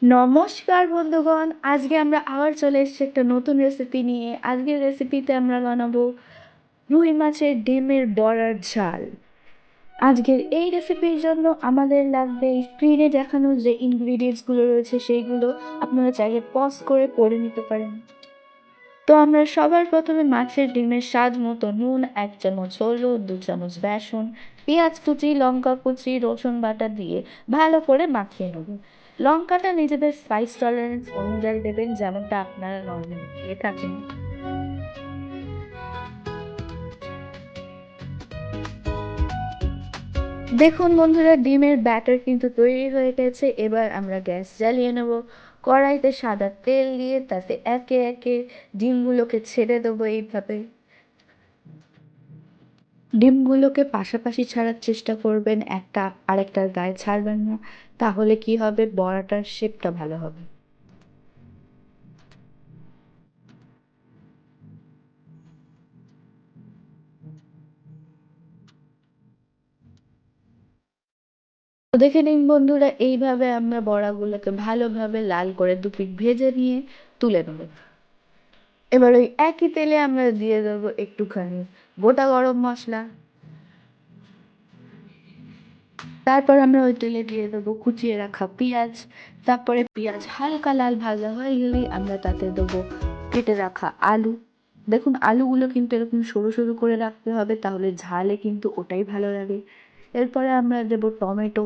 নমস্কার বন্ধুগণ, আজকে আমরা আবার চলে এসেছি একটা নতুন রেসিপি নিয়ে। আজকের রেসিপিতে আমরা বানাবো রুই মাছের ডিমের বড়ার ঝাল। আজকের এই রেসিপির জন্য আমাদের লাগবে স্ক্রিনে দেখানো যে ইনগ্রিডিয়েন্টসগুলো রয়েছে সেইগুলো আপনারা চাইলে পজ করে পড়ে নিতে পারেন। তো আমরা সবার প্রথমে মাছের ডিমের স্বাদ মতো নুন, 1 চামচ হলুদ, 2 চামচ বেসন, পেঁয়াজ কুচি, লঙ্কা কুচি, রসুন বাটা দিয়ে ভালো করে মাখিয়ে নেব। লঙ্কাটা নিজেদের স্পাইস টলারেন্স অনুযায়ী দেবেন, যেমনটা আপনারা নর্মালি দিয়ে থাকেন। দেখুন বন্ধুরা, ডিমের ব্যাটার কিন্তু তৈরি হয়ে গেছে। এবার আমরা গ্যাস জ্বালিয়ে নেব। কড়াইতে সাদা তেল দিয়ে তাতে একে একে ডিমগুলোকে ছেড়ে দেবো। এইভাবে ডিমগুলোকে পাশাপাশি ছাড়ার চেষ্টা করবেন, একটা আরেকটার গায়ে ছাড়বেন না। তাহলে কি হবে, বড়াটার শেপটা ভালো হবে। তো দেখে নিন বন্ধুরা, এইভাবে আমরা বড়াগুলোকে ভালোভাবে লাল করে দুপিট ভেজে নিয়ে তুলে নেব। এবার ওই একই তেলে আমরা দিয়ে দেবো একটুখানি গোটা গরম মশলা। তারপর আমরা ওই তেলে দিয়ে দেবো কুচিয়ে রাখা পেঁয়াজ। তারপরে পেঁয়াজ হালকা লাল ভাজা হয়ে গেলেই আমরা তাতে দেবো কেটে রাখা আলু। দেখুন, আলুগুলো কিন্তু এরকম সরু সরু করে রাখতে হবে, তাহলে ঝালে কিন্তু ওটাই ভালো লাগে। এরপরে আমরা দেবো টমেটো।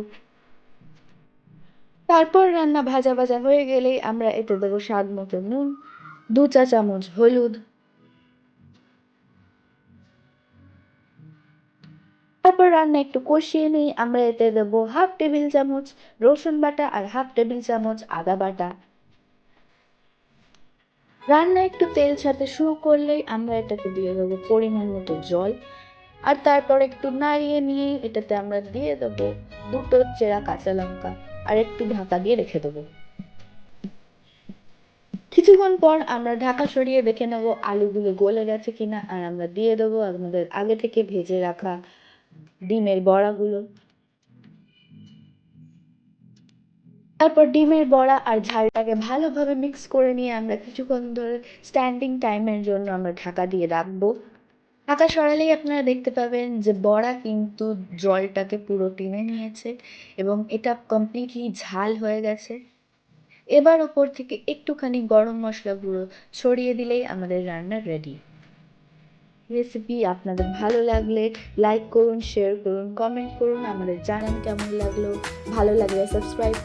তারপর রান্না ভাজা ভাজা হয়ে গেলেই আমরা এতে দেবো স্বাদ মতো নুন, 2 চা চামচ হলুদ। তারপর রান্না একটু কষিয়ে নিই, আমরা এতে দেবো 1/2 টেবিল চামচ রসুন বাটা আর 1/2 টেবিল চামচ আদা বাটা। রান্না একটু তেল ছাড়তে শুরু করলেই আমরা এটাতে দিয়ে দেবো পরিমাণ মতো জল। আর তারপর একটু নাড়িয়ে নিয়ে এটাতে আমরা দিয়ে দেবো 2টো চেরা কাঁচা লঙ্কা আর একটু ঢাকা দিয়ে রেখে দেবো। কিছুক্ষণ পর আমরা ঢাকা সরিয়ে দেখে নেবো আলুগুলো গলে গেছে কিনা, আর আমরা দিয়ে দেবো আমাদের আগে থেকে ভেজে রাখা ডিমের বড়াগুলো। তারপর ডিমের বড়া আর ঝালটাকে ভালোভাবে মিক্স করে নিয়ে আমরা কিছুক্ষণ ধরে স্ট্যান্ডিং টাইমের জন্য আমরা ঢাকা দিয়ে রাখবো। ঢাকা সরালেই আপনারা দেখতে পাবেন যে বড়া কিন্তু জলটাকে পুরো টেনে নিয়েছে এবং এটা কমপ্লিটলি ঝাল হয়ে গেছে। এবার ওপর থেকে একটুখানি গরম মশলা গুঁড়ো ছড়িয়ে দিলেই আমাদের রান্না রেডি। রেসিপি আপনাদের ভালো লাগলে লাইক করুন, শেয়ার করুন, কমেন্ট করুন, আমাদের জানান কেমন লাগলো। ভালো লাগলে সাবস্ক্রাইব